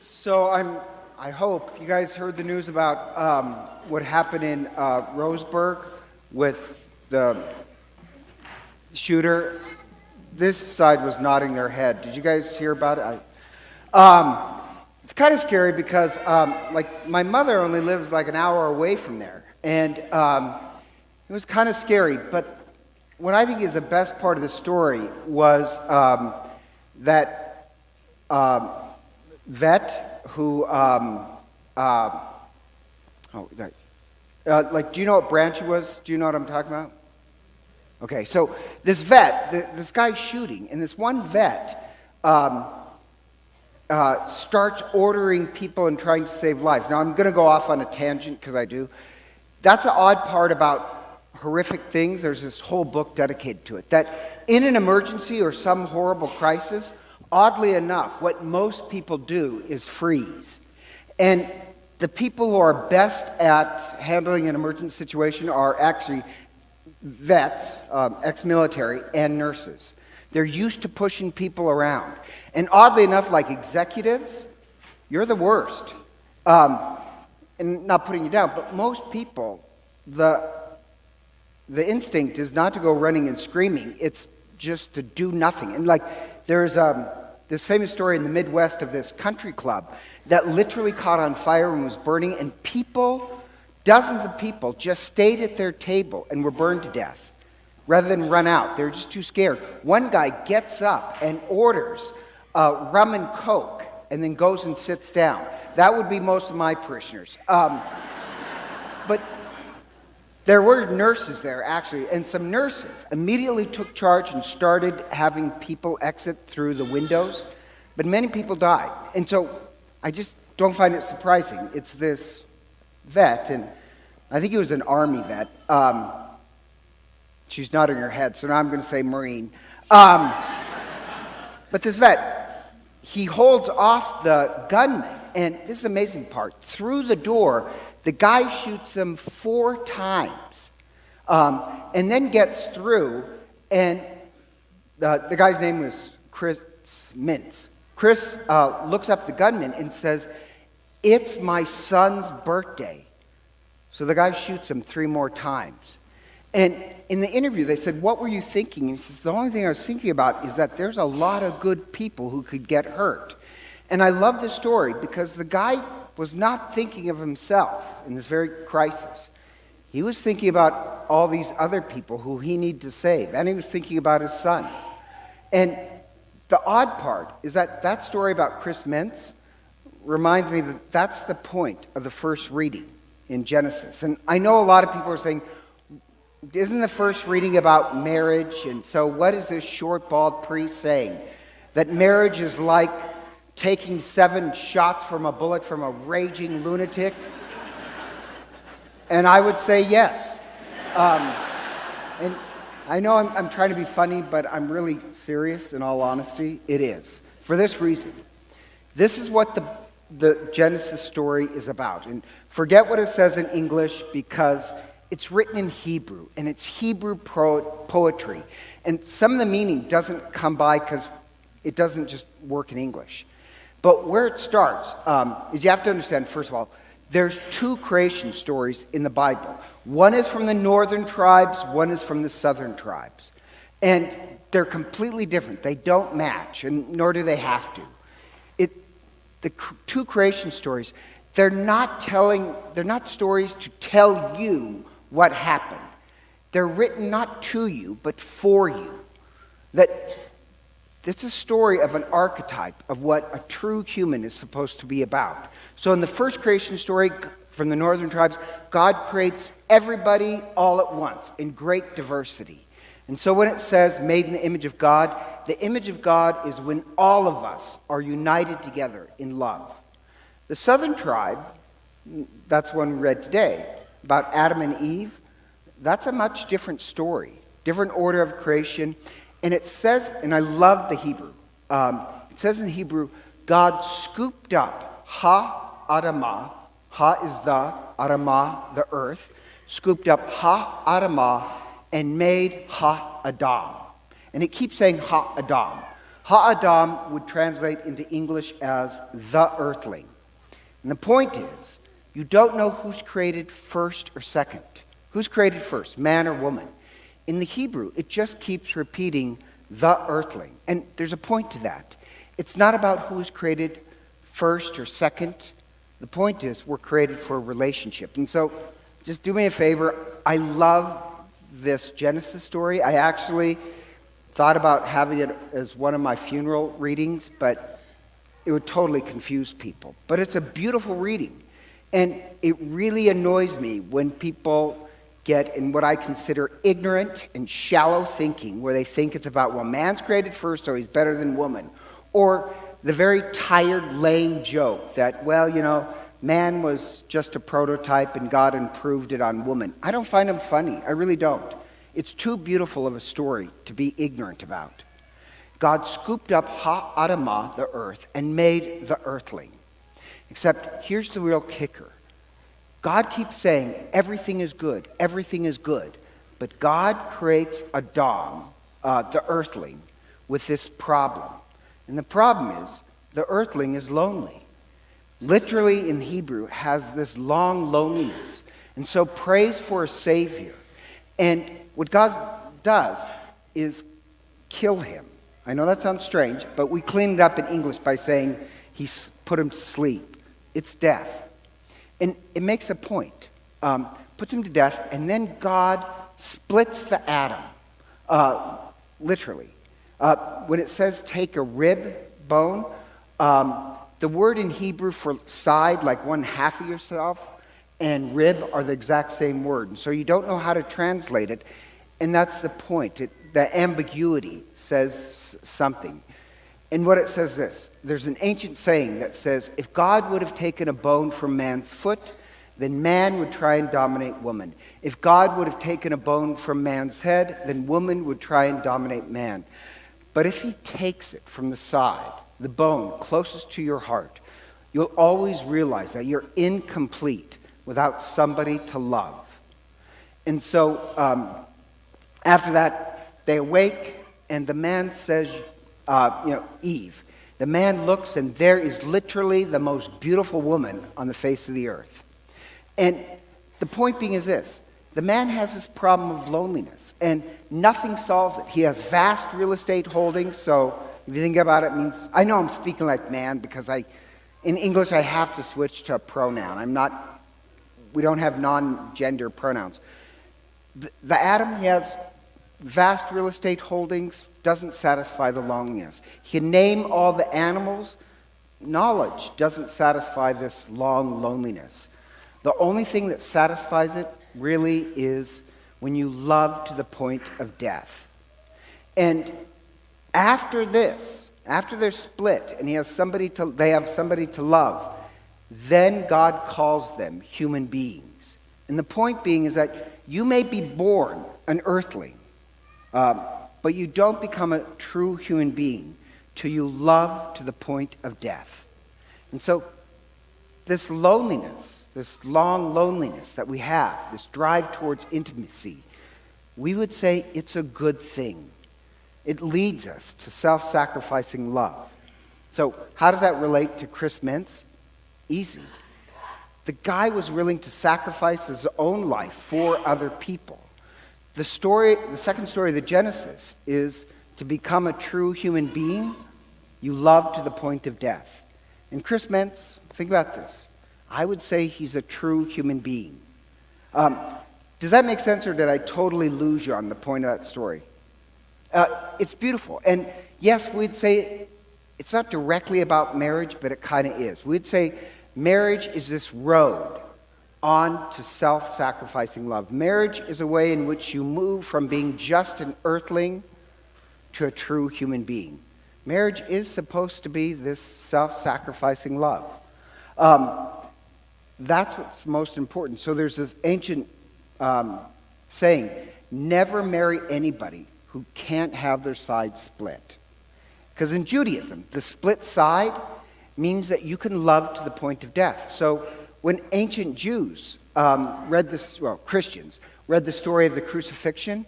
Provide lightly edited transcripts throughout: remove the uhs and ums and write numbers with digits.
So I hope you guys heard the news about what happened in Roseburg with the shooter. This side was nodding their head. Did you guys hear about it? It's kind of scary because like my mother only lives like an hour away from there, and it was kind of scary. But what I think is the best part of the story was that vet who, like, do you know what branch he was? Do you know what I'm talking about? Okay, so this vet, this guy's shooting, and this one vet starts ordering people and trying to save lives. Now, I'm going to go off on a tangent because I do. That's an odd part about horrific things. There's this whole book dedicated to it. That in an emergency or some horrible crisis, oddly enough, what most people do is freeze. And the people who are best at handling an emergency situation are actually vets, ex-military, and nurses. They're used to pushing people around. And oddly enough, like executives, you're the worst. And not putting you down, but most people, the instinct is not to go running and screaming. It's just to do nothing. And like there's this famous story in the Midwest of this country club that literally caught on fire and was burning, and dozens of people just stayed at their table and were burned to death rather than run out. They're just too scared. One guy gets up and orders rum and Coke and then goes and sits down. That would be most of my parishioners. But there were nurses there, actually, and some nurses immediately took charge and started having people exit through the windows, but many people died. And so I just don't find it surprising. It's this vet, and I think he was an Army vet. She's nodding her head, so now I'm going to say Marine. But this vet, he holds off the gunman, and this is the amazing part. Through the door, the guy shoots him 4 times, and then gets through, and the guy's name was Chris Mintz. Chris looks up the gunman and says, "It's my son's birthday." So the guy shoots him 3 more times. And in the interview, they said, "What were you thinking?" And he says, "The only thing I was thinking about is that there's a lot of good people who could get hurt." And I love this story because the guy was not thinking of himself in this very crisis. He was thinking about all these other people who he needed to save, and he was thinking about his son. And the odd part is that that story about Chris Mintz reminds me that that's the point of the first reading in Genesis. And I know a lot of people are saying, isn't the first reading about marriage? And so what is this short, bald priest saying? That marriage is like taking 7 shots from a bullet from a raging lunatic? And I would say yes. And I know I'm trying to be funny, but I'm really serious, in all honesty. It is. For this reason. This is what the Genesis story is about. And forget what it says in English, because it's written in Hebrew, and it's Hebrew poetry. And some of the meaning doesn't come by because it doesn't just work in English. But where it starts is you have to understand, first of all, there's 2 creation stories in the Bible. One is from the northern tribes, one is from the southern tribes. And they're completely different. They don't match, and nor do they have to. The 2 creation stories, they're not stories to tell you what happened. They're written not to you, but for you. That it's a story of an archetype of what a true human is supposed to be about. So in the first creation story from the northern tribes, God creates everybody all at once in great diversity. And so when it says made in the image of God is when all of us are united together in love. The southern tribe, that's one we read today, about Adam and Eve, that's a much different story, different order of creation. And it says, and I love the Hebrew, it says in Hebrew, God scooped up ha-adamah, ha is the, adamah, the earth, scooped up ha-adamah and made ha-adam. And it keeps saying ha-adam. Ha-Adam would translate into English as the earthling. And the point is, you don't know who's created first or second. Who's created first, man or woman? In the Hebrew, it just keeps repeating the earthling. And there's a point to that. It's not about who's created first or second. The point is, we're created for a relationship. And so, just do me a favor. I love this Genesis story. I actually thought about having it as one of my funeral readings, but it would totally confuse people. But it's a beautiful reading. And it really annoys me when people get in what I consider ignorant and shallow thinking, where they think it's about, well, man's created first, so he's better than woman. Or the very tired, lame joke that, well, man was just a prototype and God improved it on woman. I don't find them funny. I really don't. It's too beautiful of a story to be ignorant about. God scooped up Ha-Adamah, the earth, and made the earthling. Except here's the real kicker. God keeps saying everything is good, everything is good. But God creates Adam, the earthling, with this problem. And the problem is, the earthling is lonely. Literally in Hebrew, has this long loneliness. And so prays for a savior. And what God does is kill him. I know that sounds strange, but we cleaned it up in English by saying he put him to sleep. It's death. And it makes a point. Puts him to death, and then God splits the atom, literally. When it says take a rib bone, the word in Hebrew for side, like one half of yourself, and rib are the exact same word. And so you don't know how to translate it, and that's the point. The ambiguity says something. And what it says is, there's an ancient saying that says, if God would have taken a bone from man's foot, then man would try and dominate woman. If God would have taken a bone from man's head, then woman would try and dominate man. But if he takes it from the side, the bone closest to your heart, you'll always realize that you're incomplete without somebody to love. And so after that, they awake, and the man says, Eve. The man looks, and there is literally the most beautiful woman on the face of the earth. And the point being is this. The man has this problem of loneliness, and nothing solves it. He has vast real estate holdings, so if you think about it, means I know I'm speaking like man because in English I have to switch to a pronoun. We don't have non-gender pronouns. The Adam, he has vast real estate holdings, doesn't satisfy the loneliness. He can name all the animals. Knowledge doesn't satisfy this long loneliness. The only thing that satisfies it really is when you love to the point of death. And after this, after they're split and they have somebody to love, then God calls them human beings. And the point being is that you may be born an earthling, but you don't become a true human being till you love to the point of death. And so this loneliness, this long loneliness that we have, this drive towards intimacy, we would say it's a good thing. It leads us to self-sacrificing love. So how does that relate to Chris Mintz? Easy. The guy was willing to sacrifice his own life for other people. The second story of the Genesis is to become a true human being, you love to the point of death. And Chris Mintz, think about this. I would say he's a true human being. Does that make sense, or did I totally lose you on the point of that story? It's beautiful. And yes, we'd say it's not directly about marriage, but it kind of is. We'd say marriage is this road on to self-sacrificing love. Marriage is a way in which you move from being just an earthling to a true human being. Marriage is supposed to be this self-sacrificing love. That's what's most important. So there's this ancient saying, never marry anybody who can't have their side split. Because in Judaism, the split side means that you can love to the point of death. So when ancient Jews Christians read the story of the crucifixion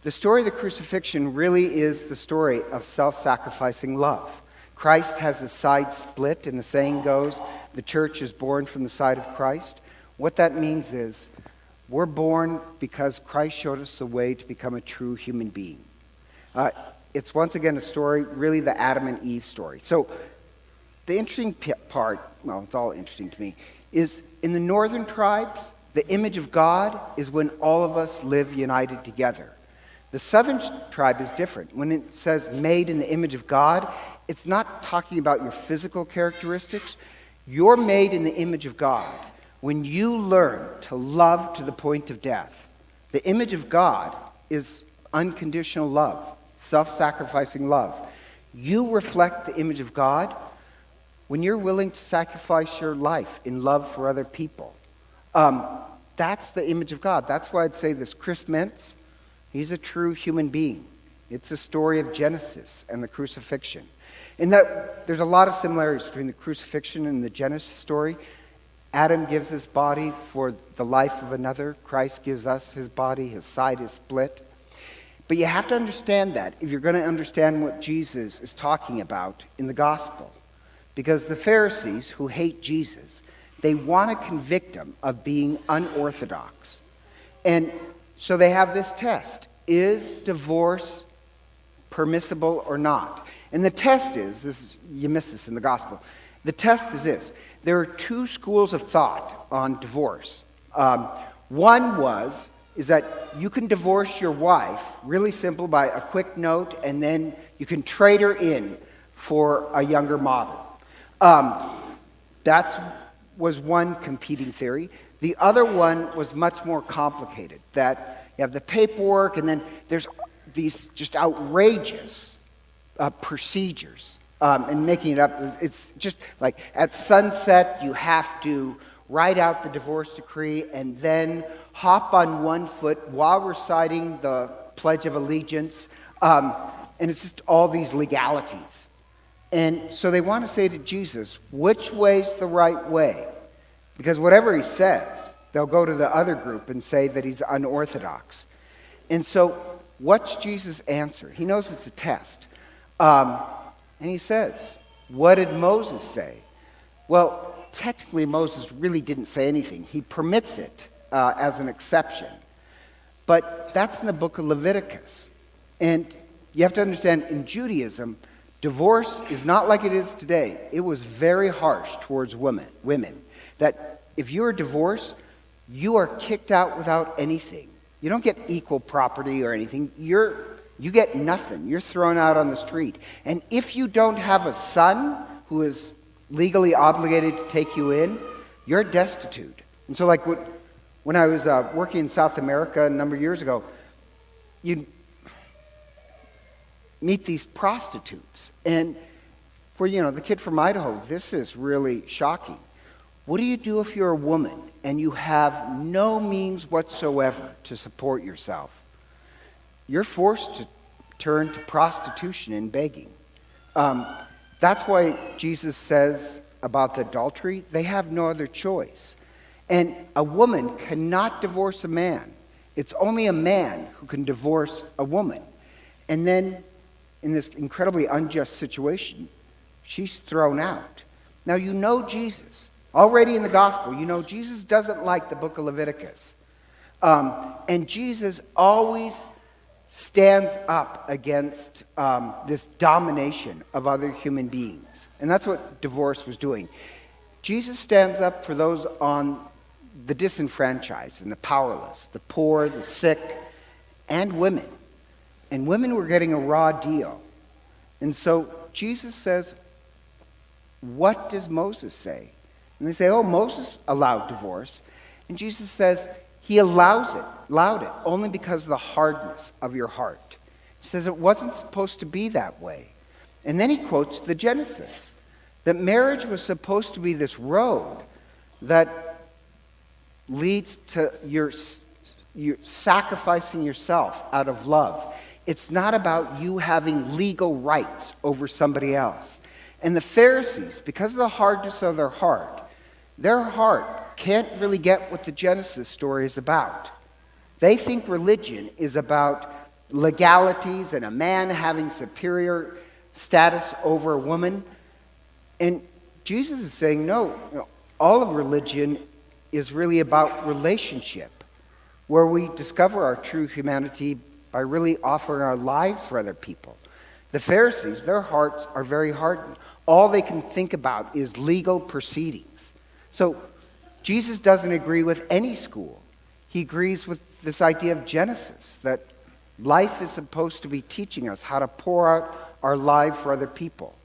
The story of the crucifixion really is the story of self-sacrificing love. Christ has his side split, and the saying goes, the church is born from the side of Christ. What that means is, we're born because Christ showed us the way to become a true human being. It's once again a story, really the Adam and Eve story. So the interesting part, well, it's all interesting to me, is in the northern tribes, the image of God is when all of us live united together. The southern tribe is different. When it says made in the image of God, it's not talking about your physical characteristics. You're made in the image of God when you learn to love to the point of death. The image of God is unconditional love, self-sacrificing love. You reflect the image of God when you're willing to sacrifice your life in love for other people. That's the image of God. That's why I'd say this Chris Mentz, he's a true human being. It's a story of Genesis and the crucifixion. In that there's a lot of similarities between the crucifixion and the Genesis story. Adam gives his body for the life of another. Christ gives us his body. His side is split. But you have to understand that if you're going to understand what Jesus is talking about in the gospel. Because the Pharisees, who hate Jesus, they want to convict him of being unorthodox. And so they have this test. Is divorce permissible or not? And the test is, you miss this in the gospel, the test is this. There are two schools of thought on divorce. One is that you can divorce your wife, really simple, by a quick note, and then you can trade her in for a younger model. That was one competing theory. The other one was much more complicated, that you have the paperwork, and then there's these just outrageous procedures, and making it up. It's just like at sunset, you have to write out the divorce decree and then hop on one foot while reciting the Pledge of Allegiance. And it's just all these legalities. And so they want to say to Jesus, which way's the right way? Because whatever he says, they'll go to the other group and say that he's unorthodox. And so what's Jesus' answer? He knows it's a test. And he says, what did Moses say? Well, technically Moses really didn't say anything. He permits it as an exception. But that's in the book of Leviticus. And you have to understand, in Judaism, divorce is not like it is today. It was very harsh towards women. That if you're divorced, you are kicked out without anything. You don't get equal property or anything. You get nothing. You're thrown out on the street. And if you don't have a son who is legally obligated to take you in, you're destitute. And so like when I was working in South America a number of years ago, you'd meet these prostitutes. And for, the kid from Idaho, this is really shocking. What do you do if you're a woman and you have no means whatsoever to support yourself? You're forced to turn to prostitution and begging. That's why Jesus says about the adultery, they have no other choice. And a woman cannot divorce a man. It's only a man who can divorce a woman. And then in this incredibly unjust situation, she's thrown out. Now you know Jesus. Already in the gospel, Jesus doesn't like the book of Leviticus. And Jesus always stands up against this domination of other human beings. And that's what divorce was doing. Jesus stands up for those on the disenfranchised and the powerless, the poor, the sick, and women. And women were getting a raw deal. And so Jesus says, what does Moses say? And they say, Moses allowed divorce. And Jesus says, he allowed it only because of the hardness of your heart. He says it wasn't supposed to be that way. And then he quotes the Genesis, that marriage was supposed to be this road that leads to your sacrificing yourself out of love. It's not about you having legal rights over somebody else. And the Pharisees, because of the hardness of their heart can't really get what the Genesis story is about. They think religion is about legalities and a man having superior status over a woman. And Jesus is saying, no, all of religion is really about relationship, where we discover our true humanity by really offering our lives for other people. The Pharisees, their hearts are very hardened. All they can think about is legal proceedings. So Jesus doesn't agree with any school. He agrees with this idea of Genesis, that life is supposed to be teaching us how to pour out our life for other people.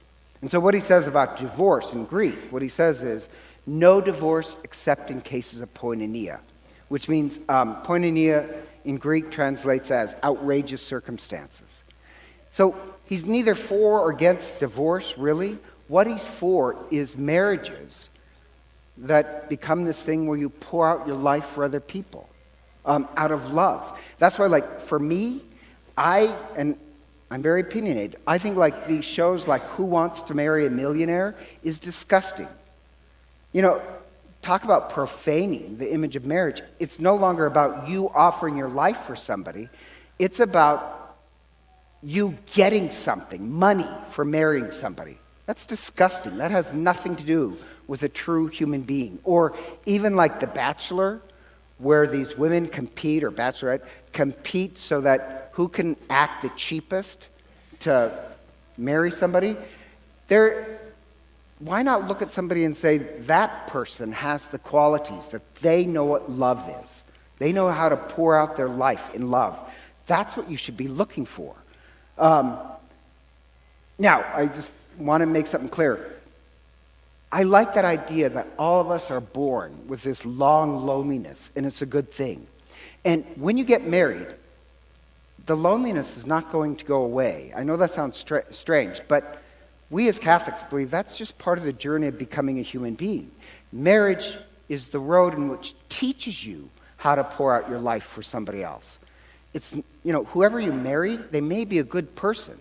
And so what he says about divorce in Greek, what he says is, no divorce except in cases of koinonia, which means koinonia in Greek translates as outrageous circumstances. So he's neither for or against divorce, really. What he's for is marriages that become this thing where you pour out your life for other people out of love. That's why, like, for me, I'm very opinionated. I think like these shows like Who Wants to Marry a Millionaire is disgusting. Talk about profaning the image of marriage. It's no longer about you offering your life for somebody. It's about you getting something, money for marrying somebody. That's disgusting. That has nothing to do with a true human being. Or even like The Bachelor, where these women compete, or Bachelorette, compete so that who can act the cheapest to marry somebody. Why not look at somebody and say, that person has the qualities, that they know what love is. They know how to pour out their life in love. That's what you should be looking for. Now, I just want to make something clear. I like that idea that all of us are born with this long loneliness, and it's a good thing. And when you get married, the loneliness is not going to go away. I know that sounds strange, but we as Catholics believe that's just part of the journey of becoming a human being. Marriage is the road in which teaches you how to pour out your life for somebody else. It's, whoever you marry, they may be a good person,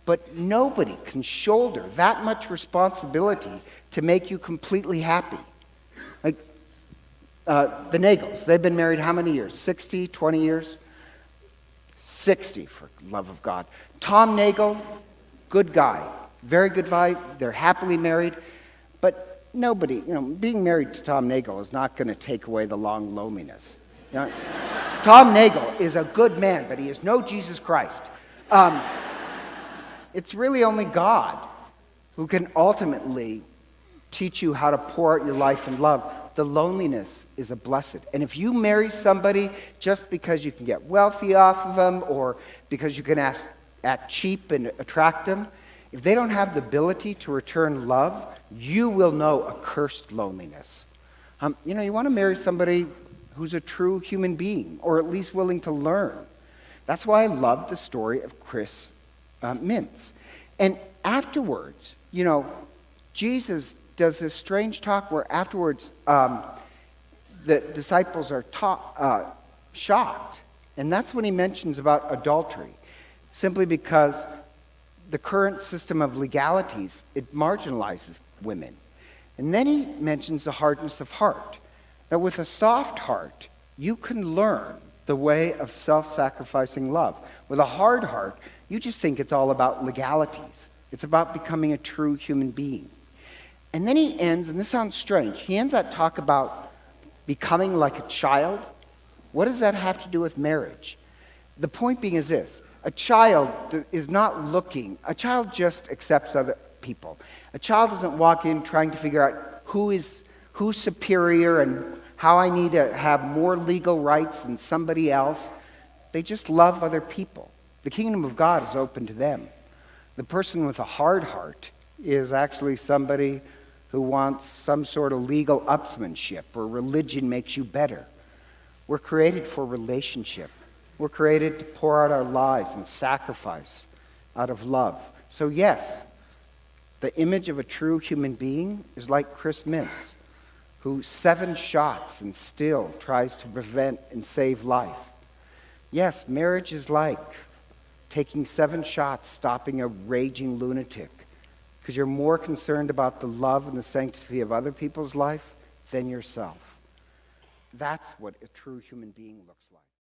but nobody can shoulder that much responsibility to make you completely happy. Like the Nagels, they've been married how many years? 60, 20 years? 60, for love of God. Tom Nagel, good guy. Very good vibe. They're happily married. But nobody, being married to Tom Nagel is not going to take away the long loneliness. Tom Nagel is a good man, but he is no Jesus Christ. It's really only God who can ultimately teach you how to pour out your life in love. The loneliness is a blessed. And if you marry somebody just because you can get wealthy off of them, or because you can act cheap and attract them, if they don't have the ability to return love, you will know a cursed loneliness. You want to marry somebody who's a true human being, or at least willing to learn. That's why I love the story of Chris Mintz. And afterwards, Jesus does this strange talk where afterwards the disciples are shocked. And that's when he mentions about adultery, simply because the current system of legalities, it marginalizes women. And then he mentions the hardness of heart. That with a soft heart, you can learn the way of self-sacrificing love. With a hard heart, you just think it's all about legalities. It's about becoming a true human being. And then he ends, and this sounds strange, he ends that talk about becoming like a child. What does that have to do with marriage? The point being is this: a child is not looking, a child just accepts other people. A child doesn't walk in trying to figure out who's superior and how I need to have more legal rights than somebody else. They just love other people. The kingdom of God is open to them. The person with a hard heart is actually somebody who wants some sort of legal upsmanship, or religion makes you better. We're created for relationship. We're created to pour out our lives and sacrifice out of love. So yes, the image of a true human being is like Chris Mintz, who 7 shots and still tries to prevent and save life. Yes, marriage is like taking 7 shots, stopping a raging lunatic, because you're more concerned about the love and the sanctity of other people's life than yourself. That's what a true human being looks like.